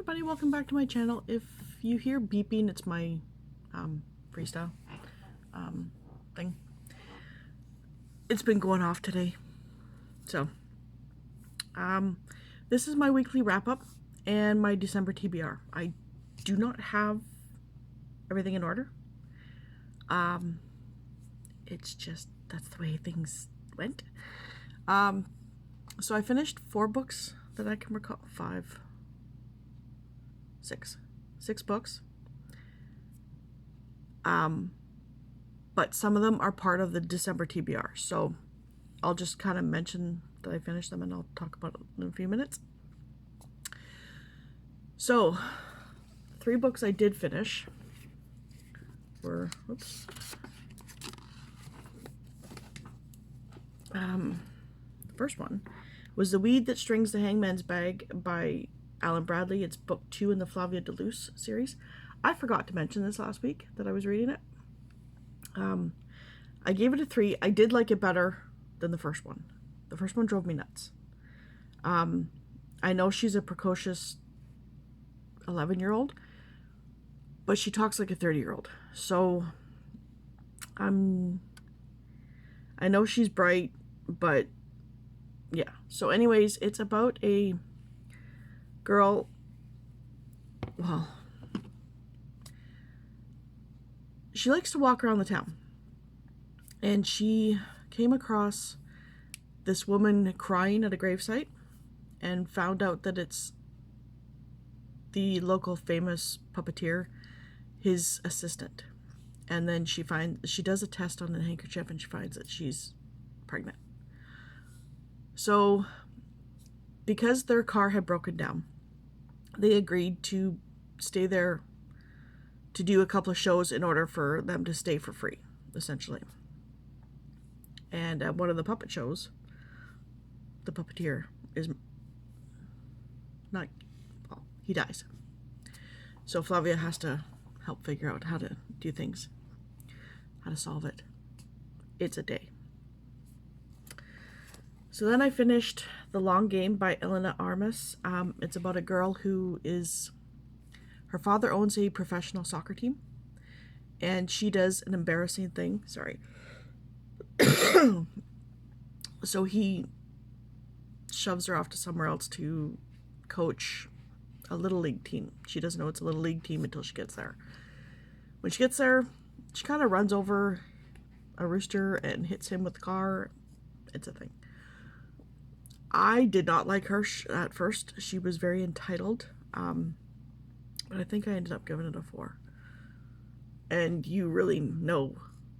everybody, welcome back to my channel. If you hear beeping, it's my freestyle thing. It's been going off today. So this is my weekly wrap-up and my December TBR. I do not have everything in order. It's just, that's the way things went. So I finished 4 books that I can recall. 6 books. But some of them are part of the December TBR. So I'll just kind of mention that I finished them and I'll talk about it in a few minutes. So 3 books I did finish were, oops. The first one was The Weed That Strings the Hangman's Bag by Alan Bradley. It's book 2 in the Flavia de Luce series. I forgot to mention this last week that I was reading it. I gave it a 3. I did like it better than the first one. The first one drove me nuts. I know she's a precocious 11-year-old, but she talks like a 30-year-old. So I know she's bright, but yeah. So anyways, it's about a girl, well, she likes to walk around the town, and she came across this woman crying at a gravesite and found out that it's the local famous puppeteer, his assistant. And then she does a test on the handkerchief and she finds that she's pregnant. So because their car had broken down, they agreed to stay there to do a couple of shows in order for them to stay for free, essentially. And at one of the puppet shows, the puppeteer is not, well, he dies. So Flavia has to help figure out how to do things, how to solve it. It's a day. So then I finished The Long Game by Elena Armas. It's about a girl who is, her father owns a professional soccer team, and she does an embarrassing thing. Sorry. So he shoves her off to somewhere else to coach a little league team. She doesn't know it's a little league team until she gets there. When she gets there, she kind of runs over a rooster and hits him with the car. It's a thing. I did not like her at first. She was very entitled. But I think I ended up giving it a 4. And you really know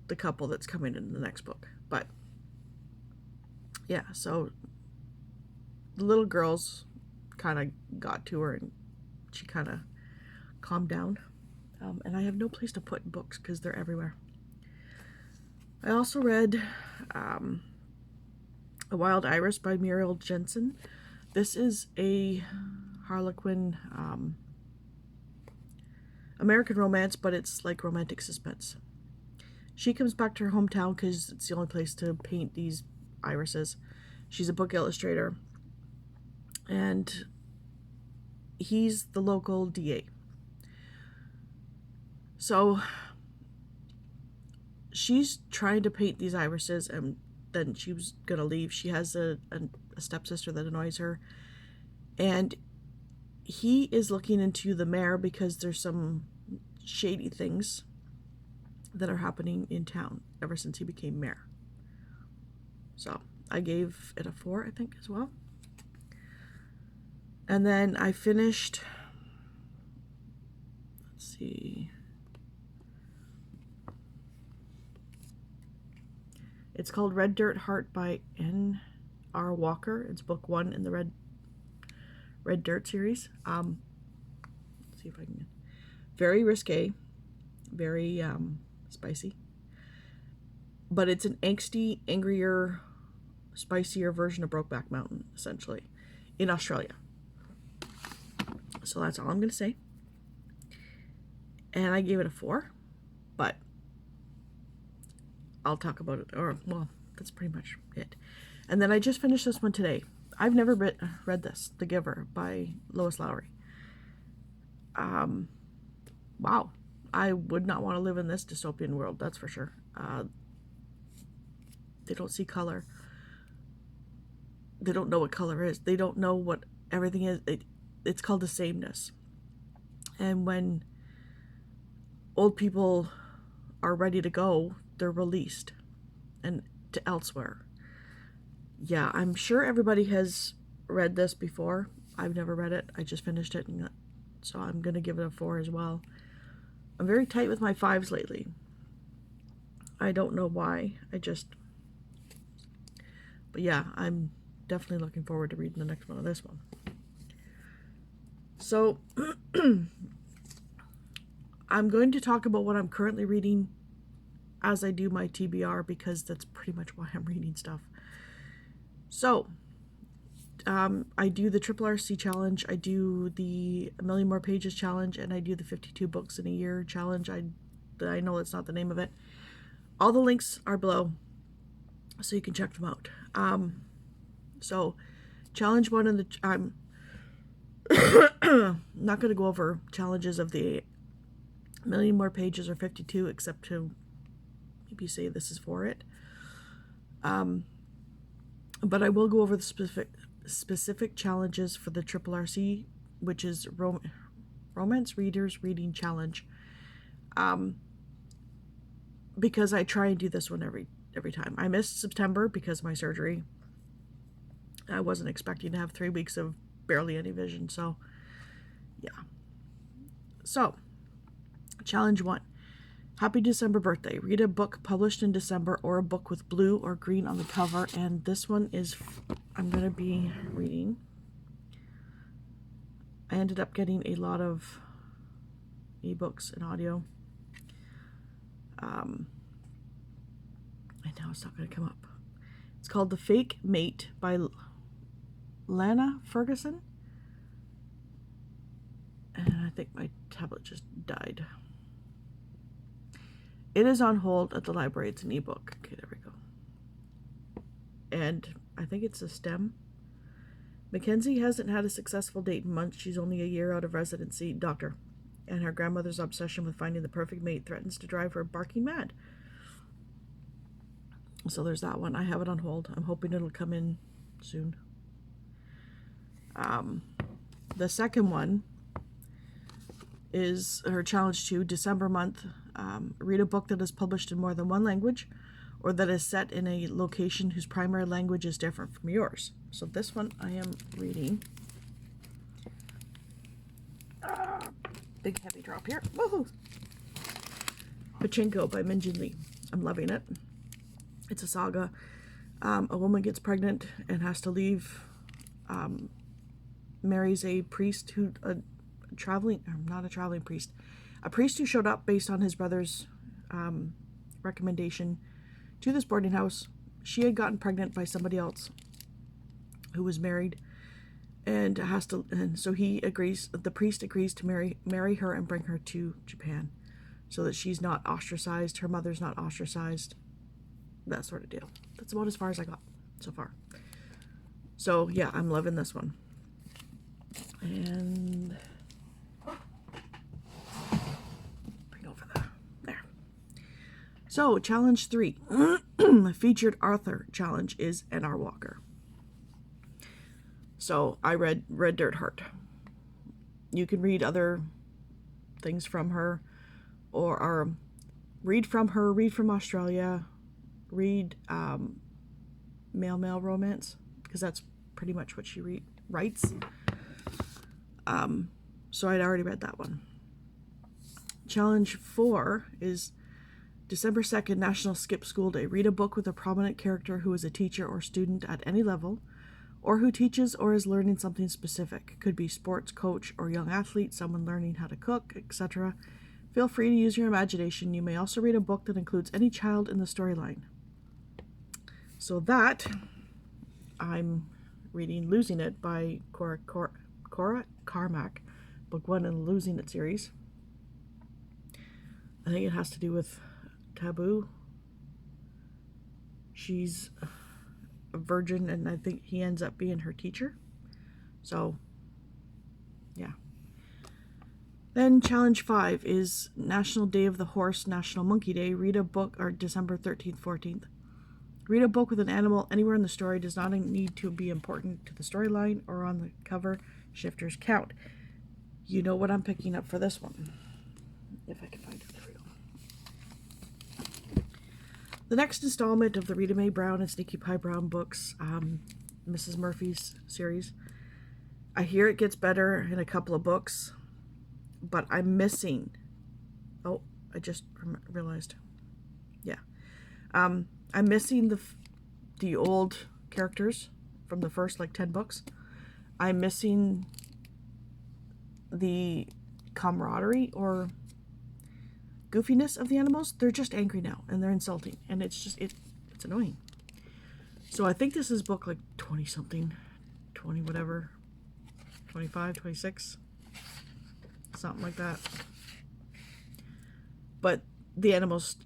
the couple that's coming in the next book. But yeah, so the little girls kind of got to her and she kind of calmed down. And I have no place to put books because they're everywhere. I also read A Wild Iris by Muriel Jensen. This is a Harlequin American romance, but it's like romantic suspense. She comes back to her hometown because it's the only place to paint these irises. She's a book illustrator, and he's the local DA. So she's trying to paint these irises, and then she was gonna leave. She has a stepsister that annoys her, and he is looking into the mayor because there's some shady things that are happening in town ever since he became mayor. So I gave it a 4, I think, as well. And then I finished, let's see, it's called Red Dirt Heart by N.R. Walker. It's book 1 in the Red Dirt series. Let's see if I can. Very risque, very spicy, but it's an angsty, angrier, spicier version of Brokeback Mountain, essentially, in Australia. So that's all I'm gonna say. And I gave it a 4, but I'll talk about it, or, well, that's pretty much it. And then I just finished this one today. I've never read this, The Giver by Lois Lowry. Wow. I would not want to live in this dystopian world, that's for sure. They don't see color. They don't know what color is. They don't know what everything is. It's called a sameness. And when old people are ready to go, they're released and to elsewhere. Yeah, I'm sure everybody has read this before. I've never read it. I just finished it, and so I'm going to give it a 4 as well. I'm very tight with my 5s lately. I don't know why. But yeah, I'm definitely looking forward to reading the next one of this one. So, I'm going to talk about what I'm currently reading as I do my TBR, because that's pretty much why I'm reading stuff. So, I do the Triple RC challenge, I do the A Million More Pages challenge, and I do the 52 books in a year challenge. I know that's not the name of it. All the links are below, so you can check them out. So, challenge 1 in the... I'm not going to go over challenges of the A Million More Pages or 52, except to maybe say this is for it. But I will go over the specific challenges for the Triple RC, which is Romance Readers Reading Challenge. Because I try and do this one every time. I missed September because of my surgery. I wasn't expecting to have 3 weeks of barely any vision, so yeah. So, challenge 1. Happy December birthday. Read a book published in December or a book with blue or green on the cover. And this one is, I'm going to be reading. I ended up getting a lot of ebooks and audio. And now it's not going to come up. It's called The Fake Mate by Lana Ferguson. And I think my tablet just died. It is on hold at the library. It's an ebook. Okay, there we go. And I think it's a STEM. Mackenzie hasn't had a successful date in months. She's only a year out of residency, doctor. And her grandmother's obsession with finding the perfect mate threatens to drive her barking mad. So there's that one. I have it on hold. I'm hoping it'll come in soon. The second one is her challenge 2, December month. Read a book that is published in more than one language, or that is set in a location whose primary language is different from yours. So this one I am reading. Big heavy drop here. Woohoo! Pachinko by Min-Jin Lee. I'm loving it. It's a saga. A woman gets pregnant and has to leave. Marries a priest who, a priest who showed up based on his brother's recommendation to this boarding house. She had gotten pregnant by somebody else who was married, and so he agrees. The priest agrees to marry her and bring her to Japan, so that she's not ostracized. Her mother's not ostracized. That sort of deal. That's about as far as I got so far. So yeah, I'm loving this one. And bring over there. So challenge 3, featured author challenge, is N.R. Walker. So I read Red Dirt Heart. You can read other things from her, or read from her, read from Australia, read male romance, because that's pretty much what she writes. So I'd already read that one. Challenge 4 is December 2nd, National Skip School Day. Read a book with a prominent character who is a teacher or student at any level, or who teaches or is learning something specific. Could be sports coach or young athlete, someone learning how to cook, etc. Feel free to use your imagination. You may also read a book that includes any child in the storyline. So that, I'm reading Losing It by Cora Carmack, book 1 in the Losing It series. I think it has to do with taboo. She's a virgin, and I think he ends up being her teacher. So, yeah. Then challenge 5 is National Day of the Horse, National Monkey Day. Read a book, or December 13th, 14th. Read a book with an animal anywhere in the story. Does not need to be important to the storyline or on the cover. Shifters count. You know what I'm picking up for this one. If I can find it. There we go. The next installment of the Rita Mae Brown and Sneaky Pie Brown books, Mrs. Murphy's series. I hear it gets better in a couple of books, but I'm missing. Oh, I just realized. Yeah. I'm missing the old characters from the first 10 books. I'm missing the camaraderie or goofiness of the animals. They're just angry now and they're insulting, and it's annoying. So I think this is book 20 something, 20 whatever, 25, 26, something like that. But the animals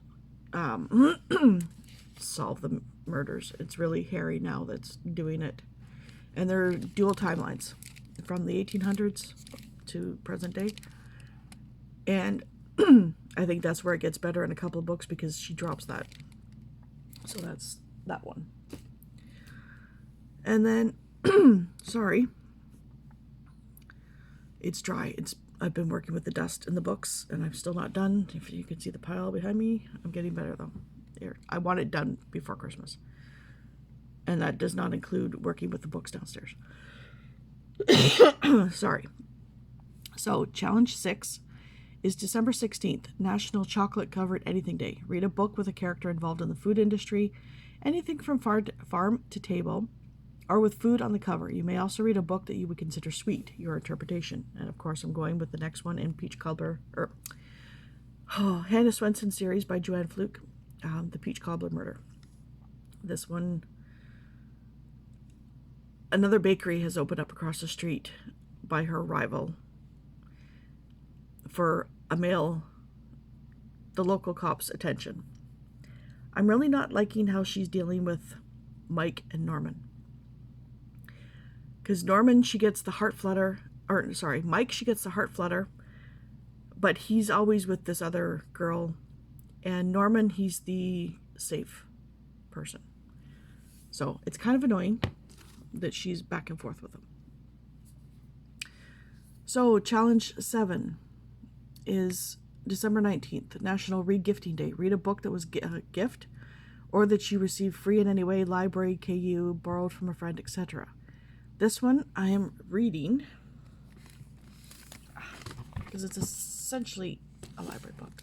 solve the murders. It's really Harry now that's doing it. And they're dual timelines from the 1800s to present day. And I think that's where it gets better in a couple of books because she drops that. So that's that one. And then, sorry, it's dry. I've been working with the dust in the books and I'm still not done. If you can see the pile behind me, I'm getting better though. Here, I want it done before Christmas. And that does not include working with the books downstairs. Sorry. So, challenge 6 is December 16th, National Chocolate Covered Anything Day. Read a book with a character involved in the food industry, anything from farm to table, or with food on the cover. You may also read a book that you would consider sweet, your interpretation. And of course, I'm going with the next one in Peach Cobbler, Hannah Swenson series by Joanne Fluke, The Peach Cobbler Murder. This one, another bakery has opened up across the street by her rival for the local cop's attention. I'm really not liking how she's dealing with Mike and Norman. Because Norman, she gets the heart flutter, Mike, she gets the heart flutter, but he's always with this other girl. And Norman, he's the safe person. So it's kind of annoying that she's back and forth with him. So challenge 7 is December 19th, National Read Gifting Day. Read a book that was a gift or that you received free in any way, library, KU, borrowed from a friend, etc. This one I am reading because it's essentially a library book,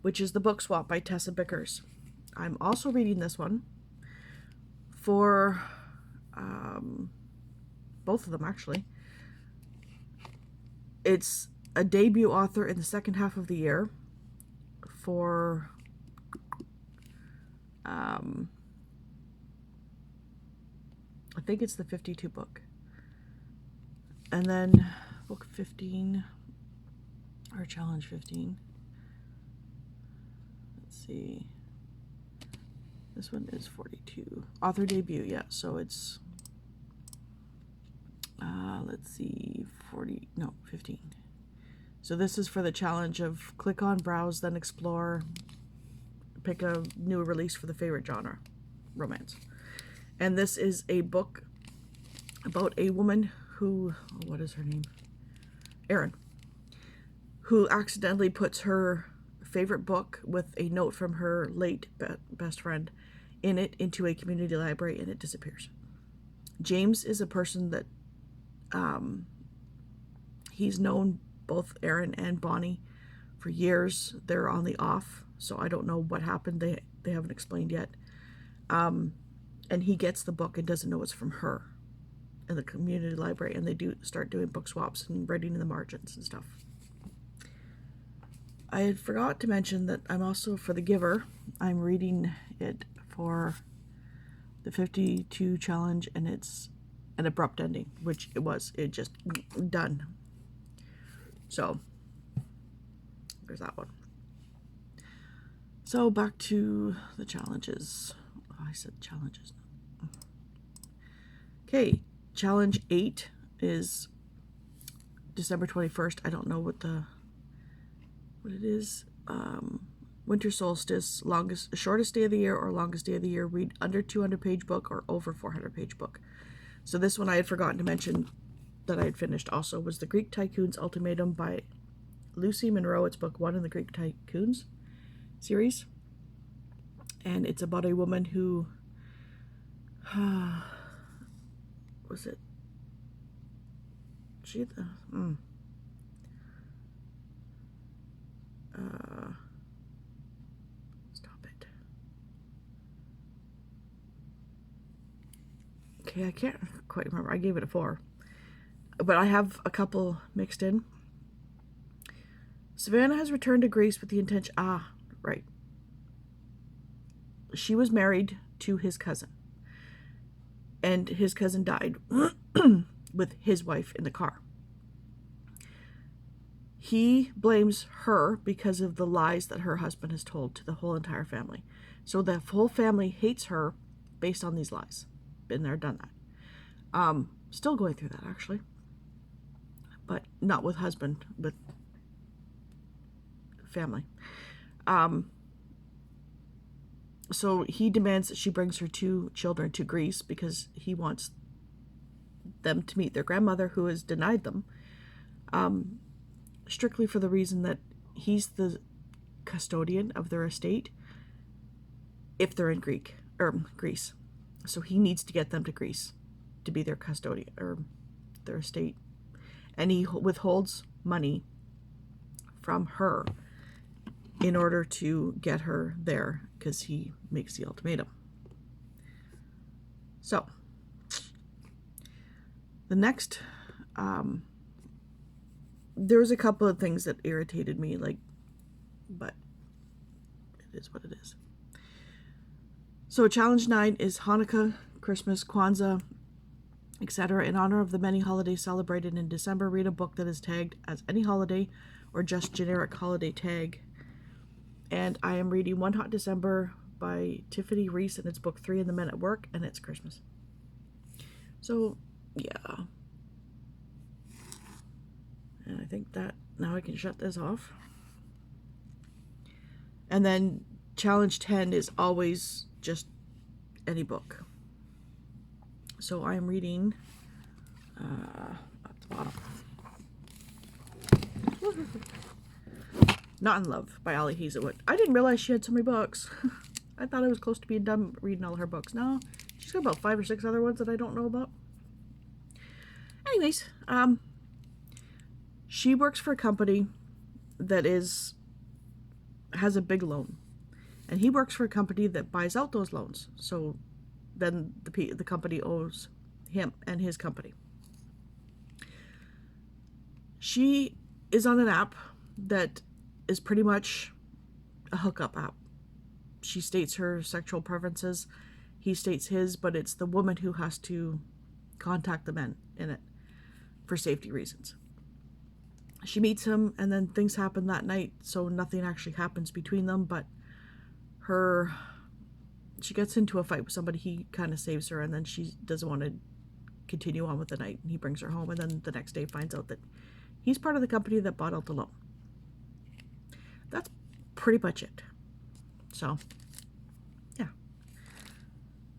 which is The Book Swap by Tessa Bickers. I'm also reading this one for both of them, actually. It's a debut author in the second half of the year for I think it's the 52 book. And then book 15 or challenge 15. Let's see. This one is 42. Author debut, yeah. So it's let's see, 15. So this is for the challenge of click on, browse, then explore, pick a new release for the favorite genre, romance. And this is a book about a woman who, what is her name? Erin, who accidentally puts her favorite book with a note from her late best friend in it into a community library, and it disappears. James is a person that he's known both Erin and Bonnie for years. They're on the off, so I don't know what happened. They haven't explained yet. And he gets the book and doesn't know it's from her in the community library, and they start doing book swaps and writing in the margins and stuff. I had forgot to mention that I'm also, for The Giver, I'm reading it for the 52 challenge, and it's an abrupt ending, which it just done. So there's that one. So back to the challenges. Oh, I said challenges. Okay, challenge 8 is December 21st. I don't know what it is. Winter solstice, shortest day of the year or longest day of the year. Read under 200-page book or over 400-page book. So this one I had forgotten to mention that I had finished also was The Greek Tycoon's Ultimatum by Lucy Monroe. It's book 1 in the Greek Tycoons series. And it's about a woman who, was it? Stop it. Okay, I can't quite remember. I gave it a 4. But I have a couple mixed in. Savannah has returned to Greece with the intention... right. She was married to his cousin. And his cousin died with his wife in the car. He blames her because of the lies that her husband has told to the whole entire family. So the whole family hates her based on these lies. Been there, done that. Still going through that, actually. But not with husband, with family. So he demands that she brings her 2 children to Greece because he wants them to meet their grandmother who has denied them. Strictly for the reason that he's the custodian of their estate if they're in Greece. So he needs to get them to Greece to be their custodian or their estate. And he withholds money from her in order to get her there because he makes the ultimatum. So, the next, there was a couple of things that irritated me, but it is what it is. So Challenge 9 is Hanukkah, Christmas, Kwanzaa, etc. In honor of the many holidays celebrated in December, read a book that is tagged as any holiday or just generic holiday tag. And I am reading One Hot December by Tiffany Reese, and it's book 3 in the Men at Work, and it's Christmas. So, yeah. And I think that now I can shut this off. And then Challenge 10 is always just any book. So I'm reading at the bottom. Not in Love by Ali Hazelwood. I didn't realize she had so many books. I thought I was close to being done reading all her books. No, she's got about 5 or 6 other ones that I don't know about. Anyways, she works for a company that has a big loan. And he works for a company that buys out those loans. So then the company owes him and his company. She is on an app that is pretty much a hookup app. She states her sexual preferences. He states his, but it's the woman who has to contact the men in it for safety reasons. She meets him, and then things happen that night, so nothing actually happens between them, but she gets into a fight with somebody. He kind of saves her, and then she doesn't want to continue on with the night, and he brings her home, and then the next day finds out that he's part of the company that bought out the loan. That's pretty much it. So, yeah.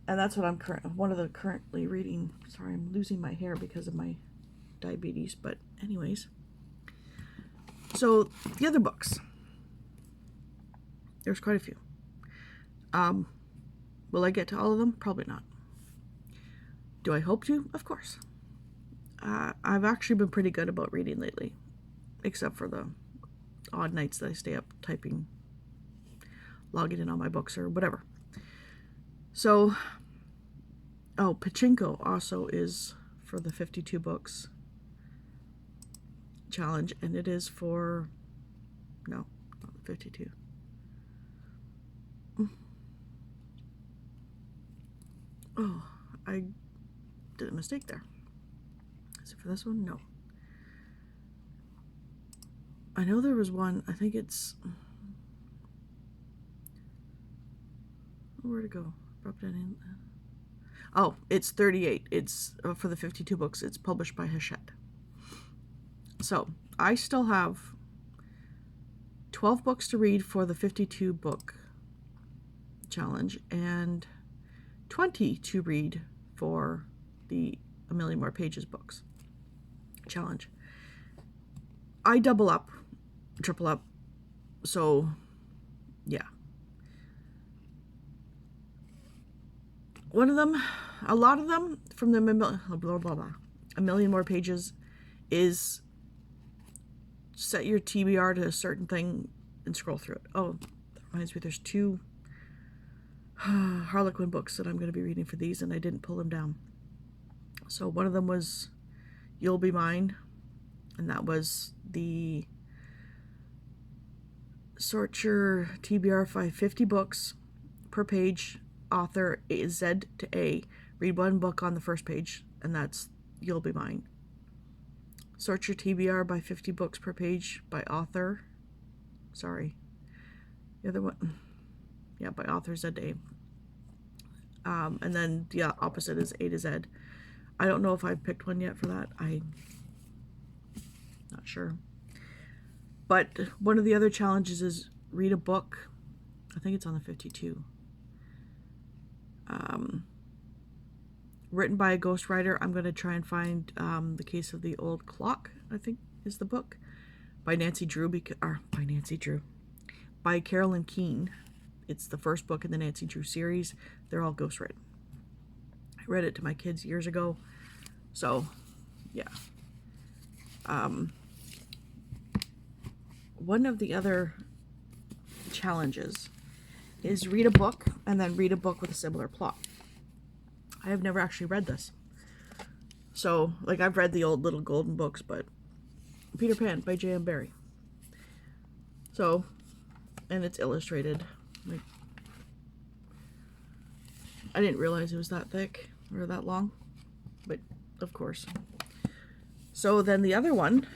And that's what I'm currently reading. Sorry, I'm losing my hair because of my diabetes, but anyways. So, the other books. There's quite a few. Will I get to all of them? Probably not. Do I hope to? Of course. I've actually been pretty good about reading lately, except for the odd nights that I stay up typing, logging in on my books or whatever. So, Pachinko also is for the 52 books challenge, and it is for, no, not 52. Oh, I did a mistake there. Is it for this one? No. I know there was one. I think it's... Where'd it go? Oh, it's 38. It's for the 52 books. It's published by Hachette. So I still have 12 books to read for the 52 book challenge and 20 to read for the A Million More Pages books challenge. I double up, triple up, so yeah. One of them, a lot of them from the A Million More Pages is set your TBR to a certain thing and scroll through it. Oh, that reminds me, there's 2 Harlequin books that I'm going to be reading for these, and I didn't pull them down. So one of them was You'll Be Mine, and that was the sort your TBR 550 books per page, author Z to A. Read 1 book on the first page, and that's You'll Be Mine. Sort your TBR by 50 books per page by author. Sorry. The other one. Yeah, by author Z to A. And then the opposite is A to Z. I don't know if I've picked one yet for that. I'm not sure. But one of the other challenges is read a book. I think it's on the 52. Written by a ghostwriter. I'm going to try and find The Case of the Old Clock, I think is the book, by Nancy Drew. By Carolyn Keene. It's the first book in the Nancy Drew series. They're all ghostwritten. I read it to my kids years ago. So, yeah. One of the other challenges is read a book and then read a book with a similar plot. I have never actually read this. So, like, I've read the old Little Golden books, but Peter Pan by J.M. Barrie. So, and it's illustrated. Like, I didn't realize it was that thick or that long, but of course. So then the other one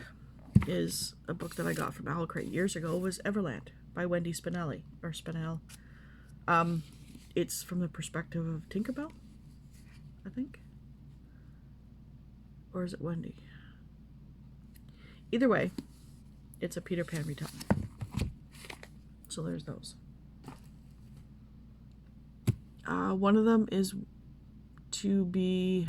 is a book that I got from Owl Crate years ago, was Everland by Wendy Spinelli, or Spinell. It's from the perspective of Tinkerbell, I think. Or is it Wendy? Either way, it's a Peter Pan retelling. So there's those. One of them is to be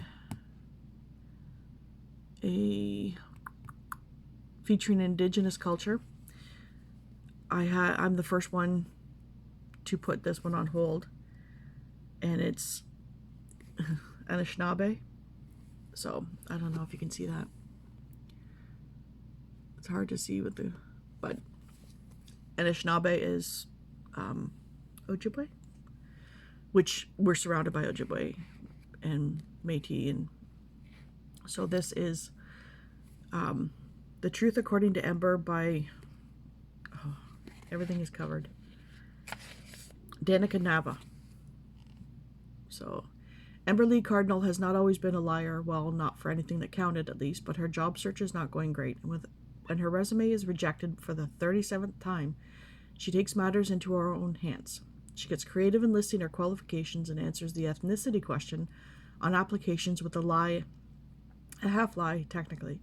featuring Indigenous culture. I'm the first one to put this one on hold, and it's Anishinaabe. So I don't know if you can see that. It's hard to see with but Anishinaabe is Ojibwe, which we're surrounded by Ojibwe and Métis, and so this is The Truth According to Ember by everything is covered, Danica Nava. So Ember Lee Cardinal has not always been a liar, well, not for anything that counted at least, but her job search is not going great, and when her resume is rejected for the 37th time, she takes matters into her own hands. She gets creative in listing her qualifications and answers the ethnicity question on applications with a half lie, technically.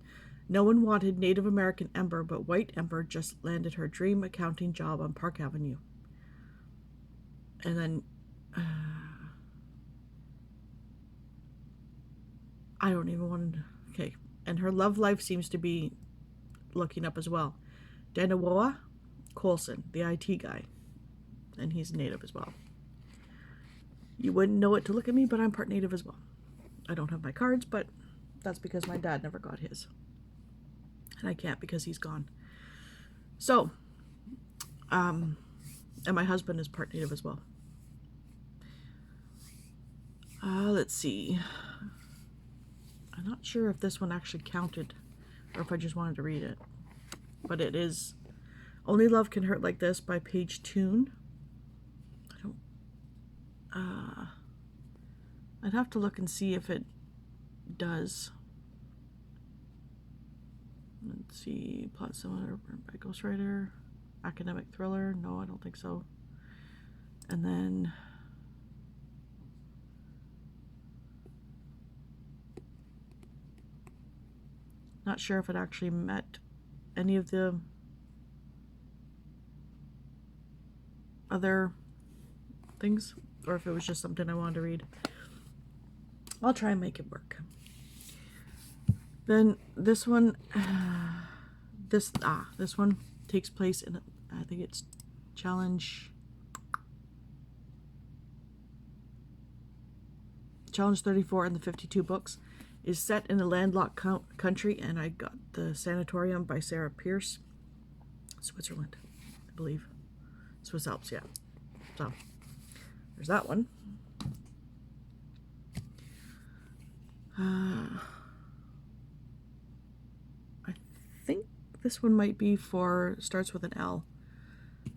No one wanted Native American Ember, but white Ember just landed her dream accounting job on Park Avenue. And then, I don't even want to, okay. And her love life seems to be looking up as well. Danawoa Colson, the IT guy. And he's Native as well. You wouldn't know it to look at me, but I'm part Native as well. I don't have my cards, but that's because my dad never got his. And I can't because he's gone. So, and my husband is part Native as well. Let's see. I'm not sure if this one actually counted or if I just wanted to read it. But it is Only Love Can Hurt Like This by Paige Toon. I'd have to look and see if it does. Let's see, plot similar by ghostwriter, academic thriller. No, I don't think so. And then not sure if it actually met any of the other things, or if it was just something I wanted to read. I'll try and make it work. Then this one, this one takes place in, I think it's Challenge 34 in the 52 books, is set in a landlocked country, and I got the Sanatorium by Sarah Pierce, Switzerland, I believe. Swiss Alps, yeah. So, there's that one. I think this one might be for, starts with an L,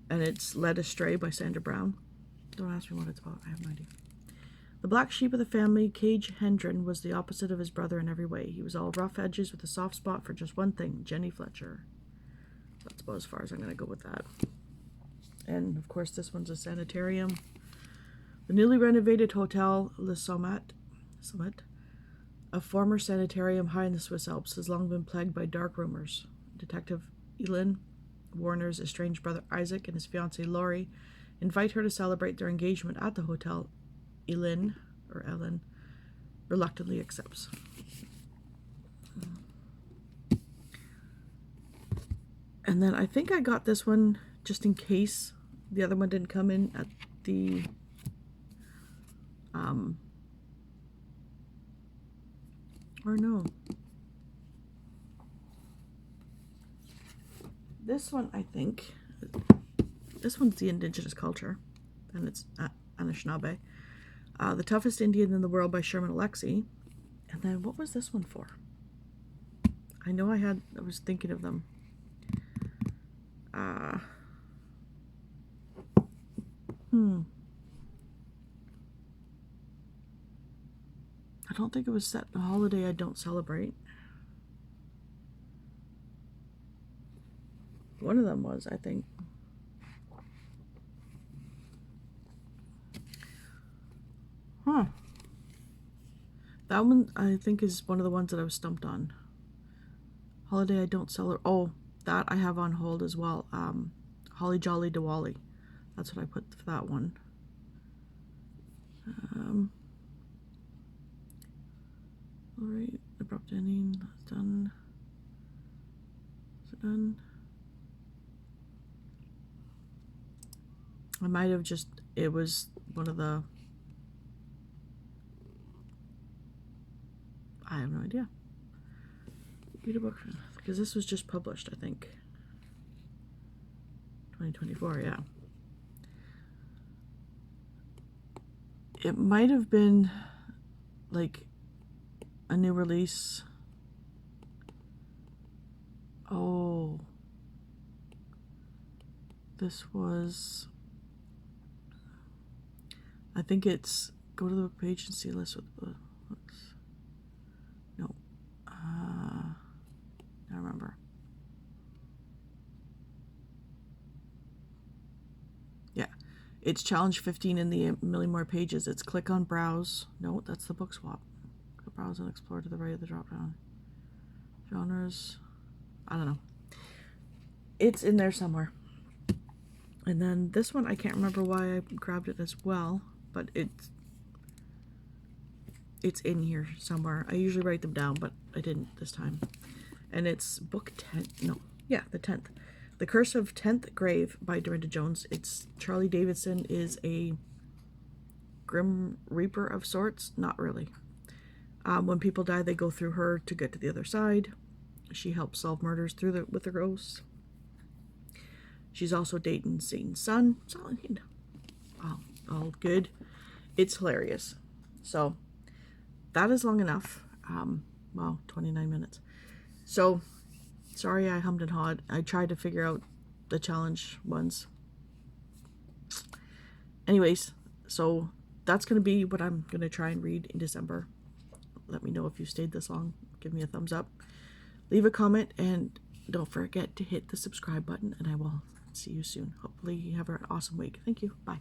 and it's Led Astray by Sandra Brown. Don't ask me what it's about, I have no idea. The black sheep of the family, Cage Hendren, was the opposite of his brother in every way. He was all rough edges with a soft spot for just one thing, Jenny Fletcher. That's about as far as I'm going to go with that. And, of course, this one's a sanitarium. The newly renovated Hotel Le Sommet, a former sanitarium high in the Swiss Alps, has long been plagued by dark rumors. Detective Elin Warner's estranged brother Isaac and his fiancée Laurie invite her to celebrate their engagement at the hotel. Ellen reluctantly accepts. And then I think I got this one just in case the other one didn't come in at the or no. This one, I think, this one's the Indigenous Culture, and it's Anishinaabe. The Toughest Indian in the World by Sherman Alexie. And then what was this one for? I know I was thinking of them. I don't think it was set a holiday I don't celebrate. One of them was, I think. Huh. That one, I think, is one of the ones that I was stumped on. Holiday I don't celebrate. Oh, that I have on hold as well. Holly Jolly Diwali. That's what I put for that one. Alright, abrupt ending. That's done. Is it done? I might have just, it was one of the, I have no idea. Read a book, because this was just published, I think. 2024, yeah. It might have been like a new release. Oh. This was, I think it's, go to the page and see a list with the books. No. I remember. Yeah. It's challenge 15 in the million more pages. It's click on browse. No, that's the book swap. Go browse and explore to the right of the drop down. Genres. I don't know. It's in there somewhere. And then this one, I can't remember why I grabbed it as well, but it's in here somewhere. I usually write them down, but I didn't this time. And it's book 10. No, yeah, the 10th. The Curse of 10th Grave by Dorinda Jones. It's Charlie Davidson is a grim reaper of sorts. Not really. When people die, they go through her to get to the other side. She helps solve murders with the ghosts. She's also dating Satan's son. So, all good. It's hilarious. So, that is long enough. Wow, 29 minutes. So, sorry I hummed and hawed. I tried to figure out the challenge ones. Anyways, so that's going to be what I'm going to try and read in December. Let me know if you stayed this long. Give me a thumbs up. Leave a comment, and don't forget to hit the subscribe button, and I will see you soon. Hopefully you have an awesome week. Thank you. Bye.